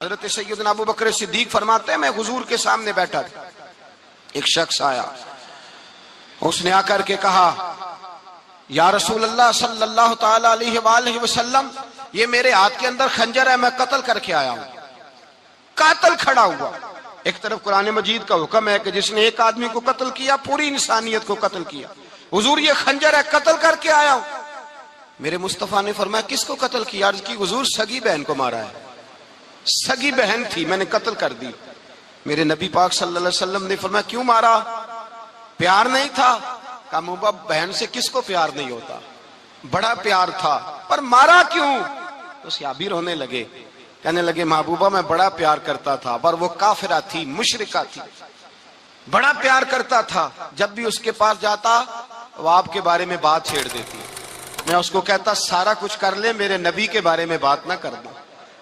حضرت سیدنا ابو بکر صدیق فرماتے ہیں میں حضور کے سامنے بیٹھا تھا، ایک شخص آیا، اس نے آ کر کے کہا یا رسول اللہ صلی اللہ تعالی علیہ وآلہ وسلم، یہ میرے ہاتھ کے اندر خنجر ہے، میں قتل کر کے آیا ہوں۔ قاتل کھڑا ہوا، ایک طرف قرآن مجید کا حکم ہے کہ جس نے ایک آدمی کو قتل کیا پوری انسانیت کو قتل کیا، حضور یہ خنجر ہے، قتل کر کے آیا ہوں۔ میرے مصطفیٰ نے فرمایا کس کو قتل کیا؟ عرض کی حضور سگی بہن کو مارا ہے، سگی بہن تھی، میں نے قتل کر دی۔ میرے نبی پاک صلی اللہ علیہ وسلم نے فرمایا کیوں مارا؟ پیار نہیں تھا؟ کہا محبوبہ بہن سے کس کو پیار نہیں ہوتا، بڑا پیار تھا، پر مارا کیوں؟ تو صحابی رونے لگے، کہنے لگے محبوبہ میں بڑا پیار کرتا تھا، پر وہ کافرہ تھی، مشرکہ تھی، بڑا پیار کرتا تھا، جب بھی اس کے پاس جاتا وہ آپ کے بارے میں بات چھیڑ دیتی، میں اس کو کہتا سارا کچھ کر لے میرے نبی کے بارے میں بات نہ کر دو،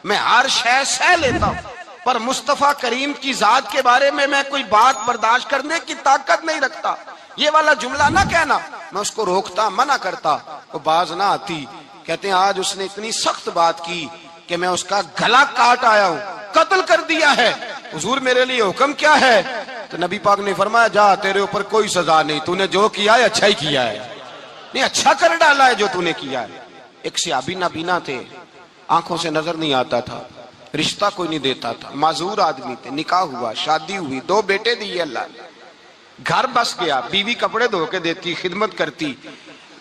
میں ہر شے سہ لیتا ہوں، پر مصطفیٰ کریم کی ذات کے بارے میں کوئی بات برداشت کرنے کی طاقت نہیں رکھتا، یہ والا جملہ نہ کہنا۔ میں اس کو روکتا، منع کرتا، وہ باز نہ آتی۔ کہتے ہیں آج اس نے اتنی سخت بات کی کہ میں اس کا گلا کاٹ آیا ہوں، قتل کر دیا ہے۔ حضور میرے لیے حکم کیا ہے؟ تو نبی پاک نے فرمایا جا، تیرے اوپر کوئی سزا نہیں، تو نے جو کیا ہے اچھا ہی کیا ہے، نہیں اچھا کر ڈالا ہے جو تو نے کیا ہے۔ ایک صحابی نابینا تھے، آنکھوں سے نظر نہیں آتا تھا، رشتہ کوئی نہیں دیتا تھا، معذور آدمی تھے، نکاح ہوا، شادی ہوئی، 2 بیٹے دیے اللہ نے، گھر بس گیا، بیوی کپڑے دھو کے دیتی، خدمت کرتی،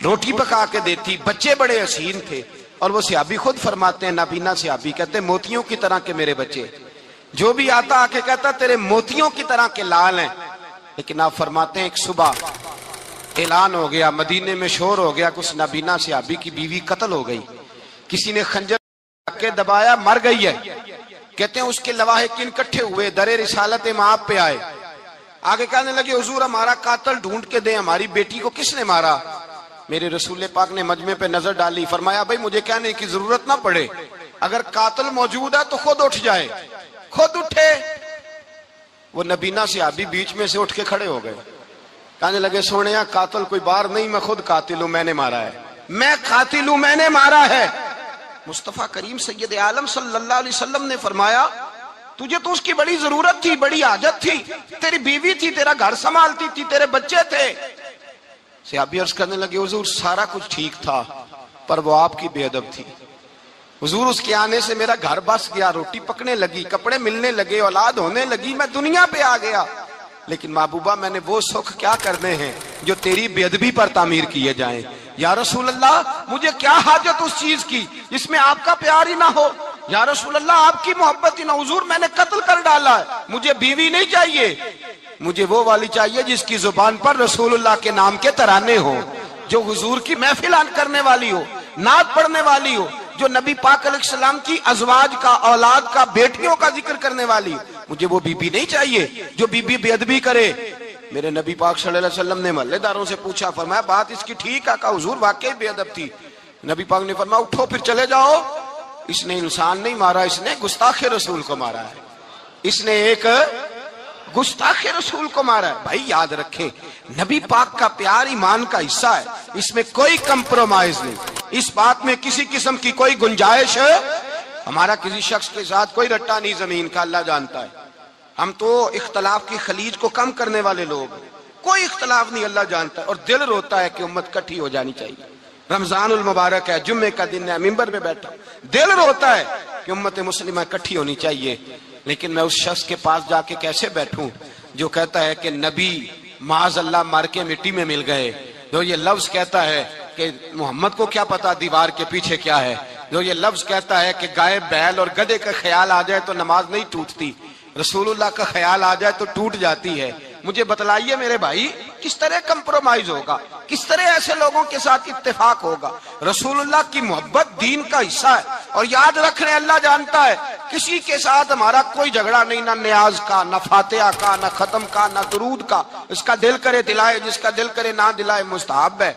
روٹی پکا کے دیتی، بچے بڑے حسین تھے، اور وہ صحابی خود فرماتے ہیں، نابینا صحابی کہتے ہیں موتیوں کی طرح کے میرے بچے، جو بھی آتا آ کے کہتا تیرے موتیوں کی طرح کے لال ہیں۔ لیکن آپ فرماتے ہیں ایک صبح اعلان ہو گیا، مدینے میں شور ہو گیا کہ اس نابینا صحابی کی بیوی قتل ہو گئی، کسی نے خنجر کے دبایا، مر گئی ہے۔ کہتے ہیں اس کے لواحقین اکٹھے ہوئے، در رسالت مآب پہ آئے، آگے کہنے لگے حضور ہمارا قاتل ڈھونڈ کے دیں، ہماری بیٹی کو کس نے مارا؟ میرے رسول پاک نے مجمع پہ نظر ڈالی، فرمایا بھائی مجھے کہنے کی ضرورت نہ پڑے، اگر قاتل موجود ہے تو خود اٹھ جائے۔ خود اٹھے، وہ نبینا صحابی بیچ میں سے اٹھ کے کھڑے ہو گئے، کہنے لگے سونیا قاتل کوئی بار نہیں، میں خود قاتل ہوں، میں نے مارا ہے، میں قاتل ہوں، میں نے مارا ہے۔ مصطفیٰ کریم سید عالم صلی اللہ علیہ وسلم نے فرمایا تجھے تو اس کی بڑی ضرورت تھی، بڑی حاجت تھی، تیری بیوی تھی، تیرا گھر سنبھالتی تھی، تیرے بچے تھے۔ صحابی عرض کرنے لگے حضور سارا کچھ ٹھیک تھا، پر وہ آپ کی بے ادب تھی، حضور اس کے آنے سے میرا گھر بس گیا، روٹی پکنے لگی، کپڑے ملنے لگے، اولاد ہونے لگی، میں دنیا پہ آ گیا، لیکن محبوبہ میں نے وہ سکھ کیا کرنے ہیں جو تیری بے ادبی پر تعمیر کیے جائیں۔ یا رسول اللہ مجھے کیا حاجت اس چیز کی جس میں آپ کا پیار ہی نہ ہو، یا رسول اللہ آپ کی محبت ہی نہ، حضور میں نے قتل کر ڈالا ہے، مجھے بیوی نہیں چاہیے، مجھے وہ والی چاہیے جس کی زبان پر رسول اللہ کے نام کے ترانے ہو، جو حضور کی محفل کرنے والی ہو، نعت پڑھنے والی ہو، جو نبی پاک علیہ السلام کی ازواج کا، اولاد کا، بیٹیوں کا ذکر کرنے والی ہو، مجھے وہ بیوی نہیں چاہیے جو بیوی بے ادبی کرے۔ میرے نبی پاک صلی اللہ علیہ وسلم نے محلے داروں سے پوچھا، فرمایا بات اس کی ٹھیک ہے؟ کہا حضور واقعی بے ادب تھی۔ نبی پاک نے فرمایا اٹھو پھر چلے جاؤ، اس نے انسان نہیں مارا، اس نے گستاخ رسول کو مارا ہے، اس نے ایک گستاخ رسول کو مارا ہے۔ بھائی یاد رکھیں نبی پاک کا پیار ایمان کا حصہ ہے، اس میں کوئی کمپرومائز نہیں، اس بات میں کسی قسم کی کوئی گنجائش ہے، ہمارا کسی شخص کے ساتھ کوئی رٹا نہیں زمین کا، اللہ جانتا ہے، ہم تو اختلاف کی خلیج کو کم کرنے والے لوگ، کوئی اختلاف نہیں، اللہ جانتا ہے، اور دل روتا ہے کہ امت کٹھی ہو جانی چاہیے۔ رمضان المبارک ہے، جمعے کا دن ہے، منبر پہ بیٹھا، دل روتا ہے کہ امت مسلمہ کٹھی ہونی چاہیے، لیکن میں اس شخص کے پاس جا کے کیسے بیٹھوں جو کہتا ہے کہ نبی معاذ اللہ مار کے مٹی میں مل گئے، جو یہ لفظ کہتا ہے کہ محمد کو کیا پتا دیوار کے پیچھے کیا ہے، جو یہ لفظ کہتا ہے کہ گائے بیل اور گدھے کا خیال آ جائے تو نماز نہیں ٹوٹتی، رسول اللہ کا خیال آ جائے تو ٹوٹ جاتی ہے۔ مجھے بتلائیے میرے بھائی کس طرح کمپرومائز ہوگا، کس طرح ایسے لوگوں کے ساتھ اتفاق ہوگا؟ رسول اللہ کی محبت دین کا حصہ ہے، اور یاد رکھنے اللہ جانتا ہے کسی کے ساتھ ہمارا کوئی جھگڑا نہیں، نہ نیاز کا، نہ فاتحہ کا، نہ ختم کا، نہ درود کا، اس کا دل کرے دلائے، جس کا دل کرے نہ دلائے، مستحب ہے۔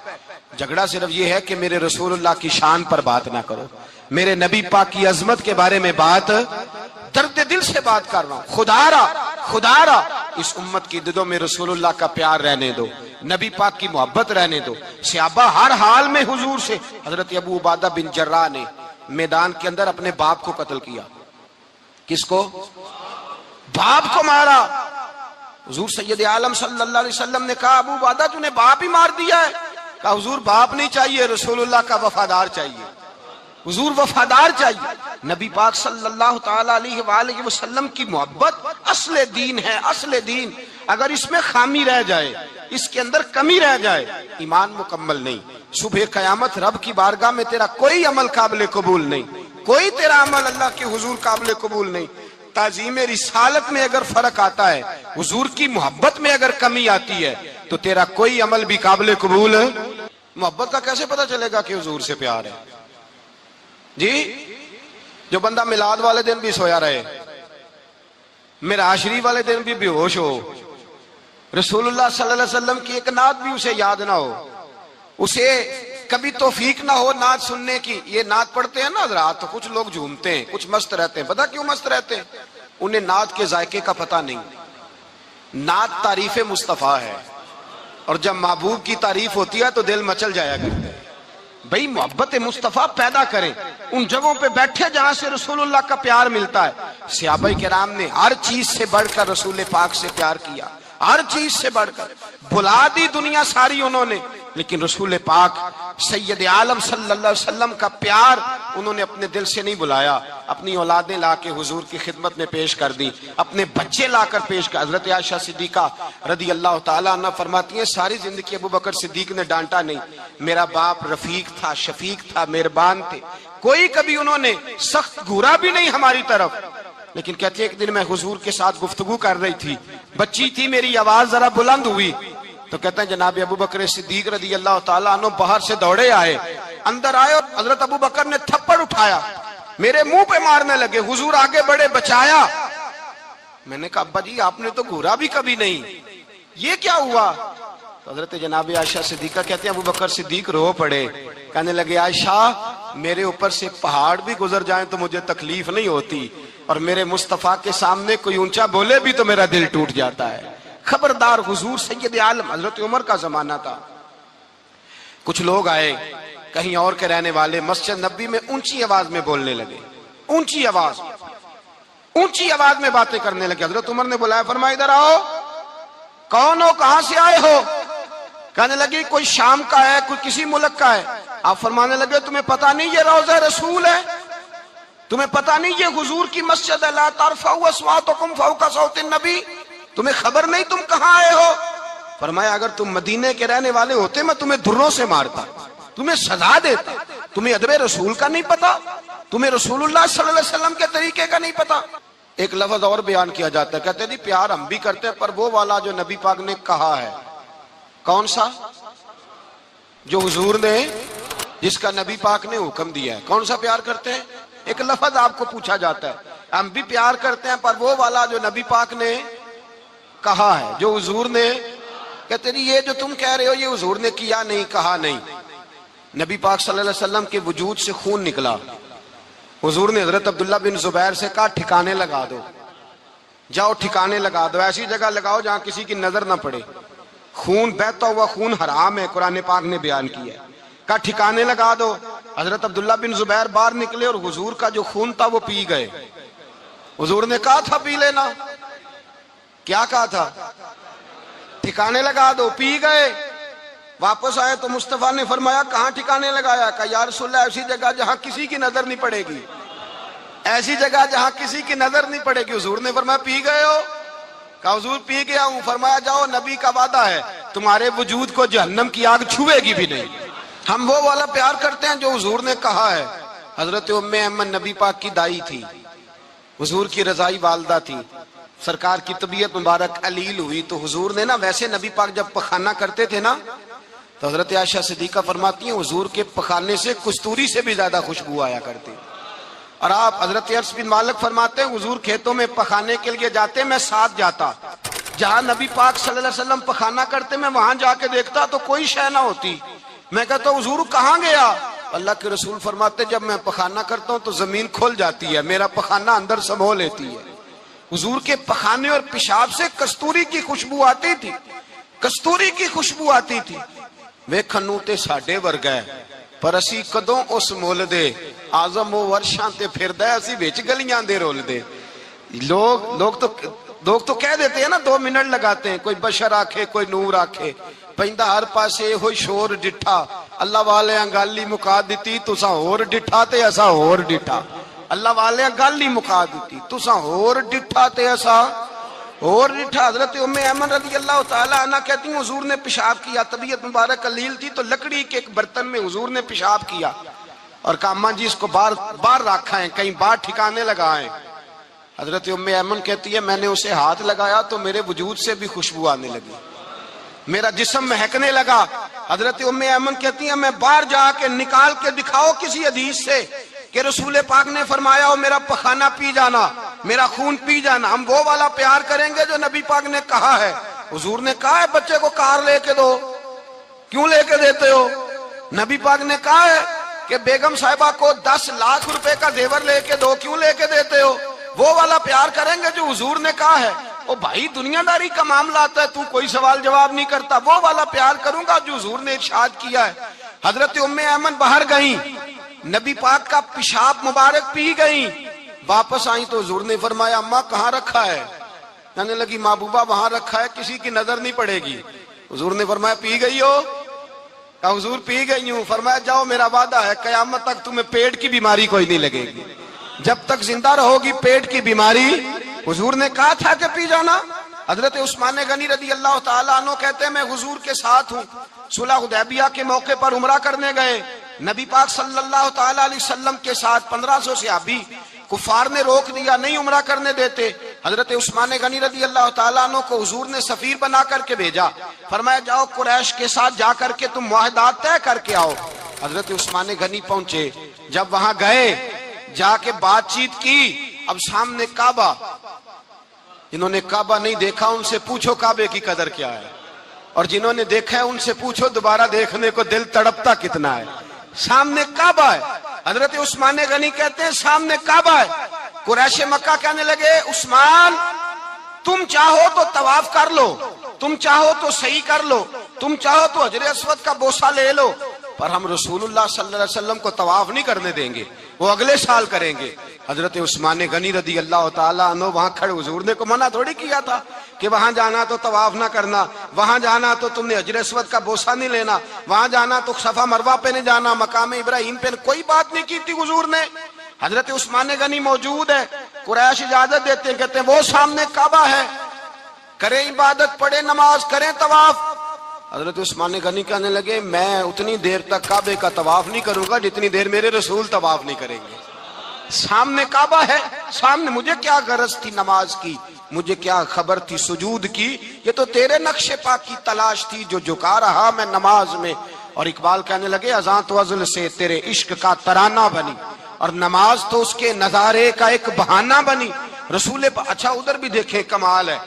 جھگڑا صرف یہ ہے کہ میرے رسول اللہ کی شان پر بات نہ کرو، میرے نبی پاک کی عظمت کے بارے میں بات، درد دل سے بات کر رہا ہوں، خدا را اس امت کی دلوں میں رسول اللہ کا پیار رہنے دو، نبی پاک کی محبت رہنے دو۔ صحابہ ہر حال میں حضور سے، حضرت ابو عبیدہ بن جراح نے میدان کے اندر اپنے باپ کو قتل کیا، کس کو؟ باپ کو مارا۔ حضور سید عالم صلی اللہ علیہ وسلم نے کہا ابو عبادہ تو نے باپ ہی مار دیا ہے؟ کہا حضور باپ نہیں چاہیے، رسول اللہ کا وفادار چاہیے، حضور وفادار چاہیے۔ نبی پاک صلی اللہ تعالی علیہ وآلہ وسلم کی محبت اصل دین ہے، اصل دین۔ اگر اس میں خامی رہ جائے، اس کے اندر کمی رہ جائے، ایمان مکمل نہیں۔ صبح قیامت رب کی بارگاہ میں تیرا کوئی عمل قابل قبول نہیں، کوئی تیرا عمل اللہ کے حضور قابل قبول نہیں۔ تعظیم رسالت میں اگر فرق آتا ہے، حضور کی محبت میں اگر کمی آتی ہے، تو تیرا کوئی عمل بھی قابل قبول ہے۔ محبت کا کیسے پتہ چلے گا کہ حضور سے پیار ہے؟ جی جو بندہ میلاد والے دن بھی سویا رہے، معراج شریف والے دن بھی بے ہوش ہو، رسول اللہ صلی اللہ علیہ وسلم کی ایک نعت بھی اسے یاد نہ ہو، اسے کبھی توفیق نہ ہو نعت سننے کی۔ یہ نعت پڑھتے ہیں نا حضرات تو کچھ لوگ جھومتے ہیں، کچھ مست رہتے ہیں۔ پتہ کیوں مست رہتے ہیں؟ انہیں نعت کے ذائقے کا پتہ نہیں۔ نعت تعریف مصطفیٰ ہے، اور جب محبوب کی تعریف ہوتی ہے تو دل مچل جایا کرتا ہے۔ بھئی محبت مصطفیٰ پیدا کریں، ان جگہوں پہ بیٹھے جہاں سے رسول اللہ کا پیار ملتا ہے۔ صحابہ کرام نے ہر چیز سے بڑھ کر رسول پاک سے پیار کیا، ہر چیز سے بڑھ کر۔ بھلا دی دنیا ساری انہوں نے، لیکن رسول پاک سید عالم صلی اللہ علیہ وسلم کا پیار انہوں نے اپنے دل سے نہیں بلایا۔ اپنی اولادیں لا کے حضور کی خدمت میں پیش کر دی، اپنے بچے لا کر پیش کر۔ حضرت عائشہ صدیقہ رضی اللہ تعالیٰ عنہ فرماتی ہیں ساری زندگی ابو بکر صدیق نے ڈانٹا نہیں، میرا باپ رفیق تھا، شفیق تھا، مہربان تھے، کوئی کبھی انہوں نے سخت گھورا بھی نہیں ہماری طرف۔ لیکن کہتے ہیں ایک دن میں حضور کے ساتھ گفتگو کر رہی تھی، بچی تھی، میری آواز ذرا بلند ہوئی تو کہتے ہیں جناب ابو بکر صدیق رضی اللہ تعالیٰ عنہ باہر سے دوڑے آئے، اندر آئے اور حضرت ابو بکر نے تھپڑ اٹھایا، میرے منہ پہ مارنے لگے۔ حضور آگے بڑھے، بچایا۔ میں نے کہا ابا جی آپ نے تو گھورا بھی کبھی نہیں، یہ کیا ہوا؟ تو حضرت جناب عائشہ صدیقہ کہتے ہیں ابو بکر صدیق رو پڑے، کہنے لگے عائشہ میرے اوپر سے پہاڑ بھی گزر جائیں تو مجھے تکلیف نہیں ہوتی، اور میرے مصطفیٰ کے سامنے کوئی اونچا بولے بھی تو میرا دل ٹوٹ جاتا ہے۔ خبردار، حضور سید عالم، حضرت عمر کا زمانہ تھا، کچھ لوگ آئے کہیں اور کے رہنے والے، مسجد نبی میں اونچی آواز میں بولنے لگے، اونچی آواز میں باتیں کرنے لگے۔ حضرت عمر نے بلایا، فرمایا ادھر آؤ، کون ہو، کہاں سے آئے ہو؟ کہنے لگی کوئی شام کا ہے، کوئی کسی ملک کا ہے۔ آپ فرمانے لگے تمہیں پتا نہیں یہ روضہ رسول ہے؟ تمہیں پتا نہیں یہ حضور کی مسجد ہے؟ لا ترفعوا اصواتکم فوق صوت النبی، تمہیں خبر نہیں تم کہاں آئے ہو؟ فرمایا اگر تم مدینے کے رہنے والے ہوتے میں تمہیں دھروں سے مارتا، تمہیں سزا دیتا۔ تمہیں ادب رسول کا نہیں پتا، تمہیں رسول اللہ صلی اللہ علیہ وسلم کے طریقے کا نہیں پتا۔ ایک لفظ اور بیان کیا جاتا ہے، کہتے ہیں پیار ہم بھی کرتے ہیں پر وہ والا جو نبی پاک نے کہا ہے۔ کون سا؟ جو حضور نے، جس کا نبی پاک نے حکم دیا ہے۔ کون سا پیار کرتے ہیں؟ ایک لفظ آپ کو پوچھا جاتا ہے، ہم بھی پیار کرتے ہیں پر وہ والا جو نبی پاک نے کہا ہے، جو حضور نے۔ کہتے ہیں یہ جو تم کہہ رہے ہو یہ حضور نے کیا نہیں، کہا نہیں۔ نبی پاک صلی اللہ علیہ وسلم کے وجود سے خون نکلا، حضور نے حضرت عبداللہ بن زبیر سے کہا ٹھکانے لگا دو، جاؤ ٹھکانے لگا دو، ایسی جگہ لگاؤ جہاں کسی کی نظر نہ پڑے۔ خون بہتا ہوا خون حرام ہے، قرآن پاک نے بیان کیا ہے۔ کہا ٹھکانے لگا دو۔ حضرت عبداللہ بن زبیر باہر نکلے اور حضور کا جو خون تھا وہ پی گئے۔ حضور نے کہا تھا پی لینا، کیا کہا تھا؟ ٹھکانے لگا دو، پی گئے۔ واپس آئے تو مصطفیٰ نے فرمایا کہاں ٹھکانے لگایا؟ کہا یا رسول اللہ ایسی جگہ جہاں کسی کی نظر نہیں پڑے گی، ایسی جگہ جہاں کسی کی نظر نہیں پڑے گی۔ حضور نے فرمایا پی گئے ہو؟ کہا حضور پی گیا ہوں۔ فرمایا جاؤ نبی کا وعدہ ہے تمہارے وجود کو جہنم کی آگ چھوئے گی بھی نہیں۔ ہم وہ والا پیار کرتے ہیں جو حضور نے کہا ہے۔ حضرت ام ایمن نبی پاک کی دائی تھی، حضور کی رضائی والدہ تھی، سرکار کی طبیعت مبارک علیل ہوئی تو حضور نے نا، ویسے نبی پاک جب پخانہ کرتے تھے نا تو حضرت عائشہ صدیقہ فرماتی ہیں حضور کے پخانے سے کستوری سے بھی زیادہ خوشبو آیا کرتی۔ اور آپ حضرت انس بن مالک فرماتے ہیں حضور کھیتوں میں پخانے کے لیے جاتے، میں ساتھ جاتا، جہاں نبی پاک صلی اللہ علیہ وسلم پخانہ کرتے میں وہاں جا کے دیکھتا تو کوئی شے نہ ہوتی۔ میں کہتا حضور کہاں گیا؟ اللہ کے رسول فرماتے جب میں پخانہ کرتا ہوں تو زمین کھل جاتی ہے، میرا پخانہ اندر سمو لیتی ہے۔ حضور کے پخانے اور پیشاب سے کستوری کی خوشبو آتی تھی، کستوری کی خوشبو آتی تھی۔ ویکھن تے ساڈے ورگا ہے پر اسی کدوں اس مول دے، آزم و ورشاں تے پھردا اسی وچ گلیاں دے رول دے۔ لوگ تو کہہ دیتے ہیں نا 2 منٹ لگاتے ہیں, کوئی بشر آکھے کوئی نور آکھے, پہندہ ہر پاسے ہوئی شور ڈٹھا, اللہ والے گالی مکا دیتی تسا ہور ڈٹھا تے ایسا ہور ڈٹھا, اللہ والے گالی مکا دیتی تسا ہور ڈٹھا تے ایسا اور ڈٹھا. حضرت ام ایمن رضی اللہ تعالیٰ عنہ کہتی ہیں حضور نے پیشاب کیا, طبیعت مبارک قلیل تھی تو لکڑی کے ایک برتن میں حضور نے پیشاب کیا اور کہا اماں جی اس کو باہر رکھا ہے, کہیں باہر ٹھکانے لگائیں. حضرت ام ایمن کہتی ہے میں نے اسے ہاتھ لگایا تو میرے وجود سے بھی خوشبو آنے لگی, میرا جسم مہکنے لگا. حضرت ام ایمن کہتی ہیں میں باہر جا کے نکال کے دکھاؤ کسی حدیث سے کہ رسول پاک نے فرمایا ہو میرا پخانہ پی جانا, میرا خون پی جانا, ہم وہ والا پیار کریں گے جو نبی پاک نے کہا ہے. حضور نے کہا ہے بچے کو کار لے کے دو, کیوں لے کے دیتے ہو؟ نبی پاک نے کہا ہے کہ بیگم صاحبہ کو 10 لاکھ روپے کا زیور لے کے دو, کیوں لے کے دیتے ہو؟ وہ والا پیار کریں گے جو حضور نے کہا ہے. او بھائی دنیا داری کا معاملہ آتا ہے, تو کوئی سوال جواب نہیں کرتا, وہ والا پیار کروں گا جو حضور نے ارشاد کیا ہے. حضرت ام ایمن باہر گئیں, نبی پاک کا پیشاب مبارک پی گئیں, واپس آئیں تو حضور نے فرمایا اماں کہاں رکھا ہے؟ کہنے لگی محبوبہ وہاں رکھا ہے, کسی کی نظر نہیں پڑے گی. حضور نے فرمایا پی گئی ہو؟ کہا حضور پی گئی ہوں. فرمایا جاؤ میرا وعدہ ہے قیامت تک تمہیں پیٹ کی بیماری کوئی نہیں لگے گی, جب تک زندہ رہو گی پیٹ کی بیماری. حضور نے کہا تھا کہ پی جانا. حضرت عثمان غنی رضی اللہ تعالیٰ عنہ کہتے ہیں میں حضور کے ساتھ ہوں, صلح حدیبیہ کے موقع پر عمرہ کرنے گئے, نبی پاک صلی اللہ تعالیٰ علیہ وسلم کے ساتھ 1500 صحابی, کفار نے روک دیا نہیں عمرہ کرنے دیتے. حضرت عثمان غنی رضی اللہ تعالیٰ عنہ کو حضور نے سفیر بنا کر کے بھیجا, فرمایا جاؤ قریش کے ساتھ جا کر کے تم معاہدات طے کر کے آؤ. حضرت عثمان غنی پہنچے, جب وہاں گئے جا کے بات چیت کی, اب سامنے کعبہ, جنہوں نے کعبہ نہیں دیکھا ان سے پوچھو کعبے کی قدر کیا ہے, اور جنہوں نے دیکھا ہے ان سے پوچھو دوبارہ دیکھنے کو دل تڑپتا کتنا ہے. سامنے کعبہ ہے. حضرت عثمان غنی کہتے ہیں سامنے کعبہ ہے. قریش مکہ کہنے لگے عثمان تم چاہو تو طواف کر لو, تم چاہو تو صحیح کر لو, تم چاہو تو حجر اسود کا بوسہ لے لو, پر ہم رسول اللہ صلی اللہ علیہ وسلم کو طواف نہیں کرنے دیں گے, وہ اگلے سال کریں گے. حضرت عثمان غنی رضی اللہ تعالیٰ عنہ وہاں کھڑے, حضور نے کو منع تھوڑی کیا تھا کہ وہاں جانا تو طواف نہ کرنا, وہاں جانا تو تم نے حجر اسود کا بوسہ نہیں لینا, وہاں جانا تو صفا مروہ پہ نہیں جانا, مقام ابراہیم پہ کوئی بات نہیں کی تھی حضور نے. حضرت عثمان غنی موجود ہے, قریش اجازت دیتے ہیں, کہتے ہیں وہ سامنے کعبہ ہے, کریں عبادت, پڑھیں نماز, کریں طواف. حضرت عثمان غنی کہنے لگے میں اتنی دیر تک کعبے کا طواف نہیں کروں گا جتنی دیر میرے رسول طواف نہیں کریں گے. سامنے کعبہ ہے, سامنے, مجھے کیا غرض تھی نماز کی, مجھے کیا خبر تھی سجود کی, یہ تو تیرے نقش پاک کی تلاش تھی جو جھکا رہا میں نماز میں. اور اقبال کہنے لگے اذان تو ازل سے تیرے عشق کا ترانہ بنی, اور نماز تو اس کے نظارے کا ایک بہانہ بنی. رسول اچھا ادھر بھی دیکھیں کمال ہے.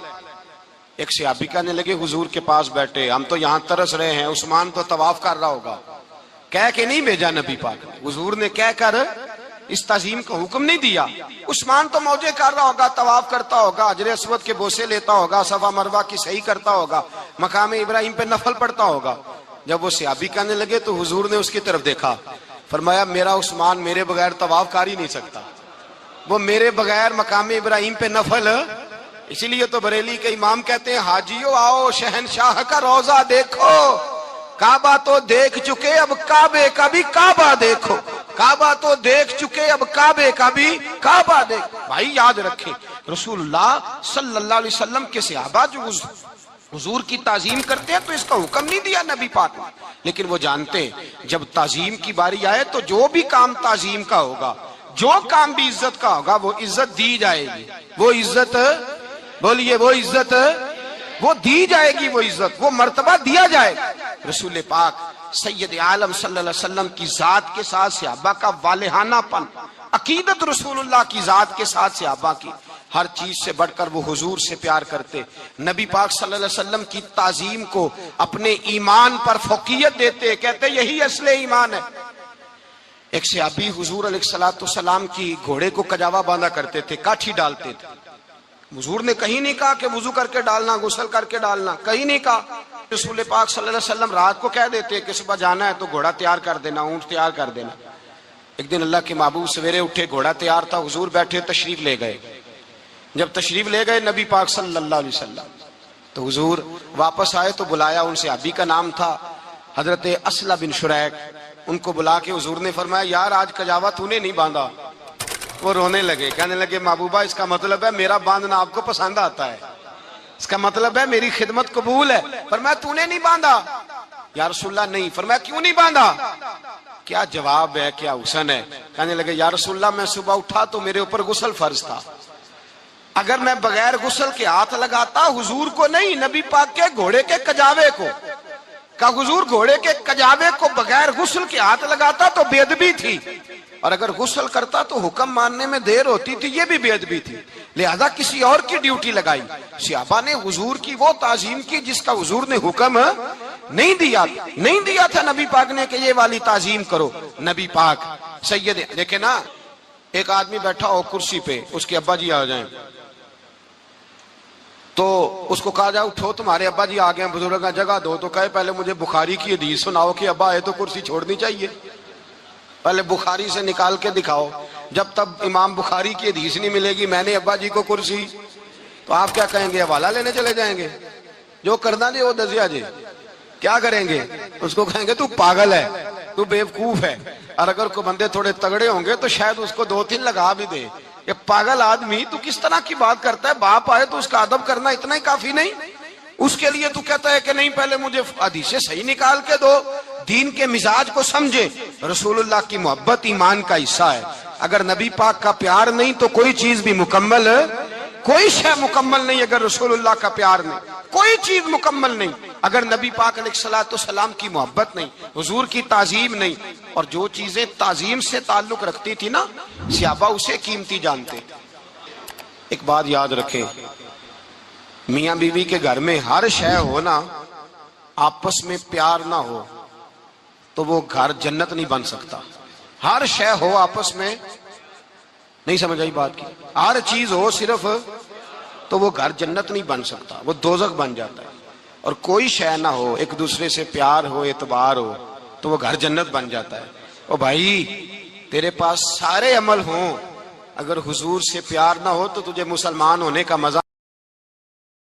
ایک صحابی کہنے لگے حضور کے پاس بیٹھے, ہم تو یہاں ترس رہے ہیں, عثمان تو طواف کر رہا ہوگا. کہہ کے نہیں بھیجا نبی پاک نے, حضور نے کہہ کر اس تعظیم کا حکم نہیں دیا. عثمان تو موجے کر رہا ہوگا, طواف کرتا ہوگا, حجر اسود کے بوسے لیتا ہوگا, صفا مروہ کی صحیح کرتا ہوگا, مقام ابراہیم پہ نفل پڑھتا ہوگا. جب وہ صحابی کہنے لگے تو حضور نے اس کی طرف دیکھا, فرمایا میرا عثمان میرے بغیر طواف کر ہی نہیں سکتا, وہ میرے بغیر مقام ابراہیم پہ نفل. اسی لیے تو بریلی کے امام کہتے ہیں حاجیو آؤ شہنشاہ کا روضہ دیکھو, کعبہ تو دیکھ چکے اب کعبے کا بھی کعبہ دیکھو, کعبہ تو دیکھ چکے اب کعبے کا بھی کعبہ دیکھو. بھائی یاد رکھیں رسول اللہ صلی اللہ علیہ وسلم کے صحابہ جو حضور کی تعظیم کرتے ہیں تو اس کا حکم نہیں دیا نبی پاک نے, لیکن وہ جانتے ہیں جب تعظیم کی باری آئے تو جو بھی کام تعظیم کا ہوگا, جو کام بھی عزت کا ہوگا, وہ عزت دی جائے گی, وہ عزت بولیے, وہ عزت وہ دی جائے گی, وہ عزت وہ مرتبہ دیا جائے گا. رسول پاک سید عالم صلی اللہ علیہ وسلم کی ذات کے ساتھ صحابہ کا والہانہ پن, عقیدت رسول اللہ کی ذات کے ساتھ صحابہ کی, ہر چیز سے بڑھ کر وہ حضور سے پیار کرتے. نبی پاک صلی اللہ علیہ وسلم کی تعظیم کو اپنے ایمان پر فوقیت دیتے, کہتے یہی اصل ایمان ہے. ایک صحابی حضور علیہ السلام کی گھوڑے کو کجاوا باندھا کرتے تھے, کاٹھی ڈالتے تھے. حضور نے کہیں نہیں کہا کہ وضو کر کے ڈالنا, غسل کر کے ڈالنا, کہیں نہیں کہا. رسول پاک صلی اللہ علیہ وسلم رات کو کہہ دیتے کہ صبح جانا ہے تو گھوڑا تیار کر دینا, اونٹ تیار کر دینا. ایک دن اللہ کے محبوب سویرے اٹھے, گھوڑا تیار تھا, حضور بیٹھے تشریف لے گئے. جب تشریف لے گئے نبی پاک صلی اللہ علیہ وسلم تو حضور واپس آئے تو بلایا، ان سے ابھی کا نام تھا حضرت اسلم بن شریک، ان کو بلا کے حضور نے فرمایا یار آج کجاوا تو نے نہیں باندھا۔ وہ رونے لگے، کہنے لگے محبوبہ اس کا مطلب ہے میرا باندھنا آپ کو پسند آتا ہے، اس کا مطلب ہے میری خدمت قبول ہے۔ فرمایا تو نے نہیں باندھا؟ یا رسول اللہ نہیں۔ فرمایا کیوں نہیں باندھا؟ کیا جواب ہے، کیا حسن ہے۔ کہنے لگے یا رسول اللہ میں صبح اٹھا تو میرے اوپر غسل فرض تھا، اگر میں بغیر غسل کے ہاتھ لگاتا حضور کو نہیں نبی پاک کے گھوڑے کے کجاوے کو، کہ حضور گھوڑے کے کجاوے کو بغیر غسل کے ہاتھ لگاتا تو بے ادبی تھی، اور اگر غسل کرتا تو حکم ماننے میں دیر ہوتی تھی، یہ بھی بے ادبی تھی، لہذا کسی اور کی ڈیوٹی لگائی۔ صحابہ نے حضور کی وہ تعظیم کی جس کا حضور نے حکم نہیں دیا تھا نبی پاک نے کہ یہ والی تعظیم کرو۔ نبی پاک سید، دیکھیں نا ایک آدمی بیٹھا ہو کرسی پہ، اس کے ابا جی آ جائیں تو اس کو کہا جائے اٹھو تمہارے ابا جی آ گئے ہیں، بزرگاں جگہ دو، تو کہے پہلے مجھے بخاری کی حدیث سناؤ کہ ابا آئے تو کرسی چھوڑنی چاہیے، پہلے بخاری سے نکال کے دکھاؤ۔ جب تک امام بخاری کی حدیث نہیں ملے گی میں نے ابا جی کو کرسی، تو آپ کیا کہیں گے؟ حوالہ لینے چلے جائیں گے، جو کرنا دے وہ دسیا جی، کیا کریں گے؟ اس کو کہیں گے تو پاگل ہے، تو بیوقوف ہے، اور اگر کوئی بندے تھوڑے تگڑے ہوں گے تو شاید اس کو 2-3 لگا بھی دے، یہ پاگل آدمی تو کس طرح کی بات کرتا ہے، باپ آئے تو اس کا ادب کرنا اتنا ہی کافی نہیں؟ اس کے لیے تو کہتا ہے کہ نہیں پہلے مجھے حدیثیں صحیح نکال کے دو، دین کے مزاج کو سمجھے۔ رسول اللہ کی محبت ایمان کا حصہ ہے، اگر نبی پاک کا پیار نہیں تو کوئی چیز بھی مکمل، کوئی شے مکمل نہیں، اگر رسول اللہ کا پیار نہیں کوئی چیز مکمل نہیں، اگر نبی پاک علیہ الصلوۃ والسلام کی محبت نہیں، حضور کی تعظیم نہیں، اور جو چیزیں تعظیم سے تعلق رکھتی تھی نا صحابہ اسے قیمتی جانتے۔ ایک بات یاد رکھیں، میاں بیوی کے گھر میں ہر شے ہو نا آپس میں پیار نہ ہو تو وہ گھر جنت نہیں بن سکتا، ہر شے ہو آپس میں، نہیں سمجھ آئی بات کی، ہر چیز ہو صرف تو وہ گھر جنت نہیں بن سکتا، وہ دوزخ بن جاتا ہے، اور کوئی شے نہ ہو ایک دوسرے سے پیار ہو اعتبار ہو تو وہ گھر جنت بن جاتا ہے۔ او بھائی تیرے پاس سارے عمل ہوں، اگر حضور سے پیار نہ ہو تو تجھے مسلمان ہونے کا مزہ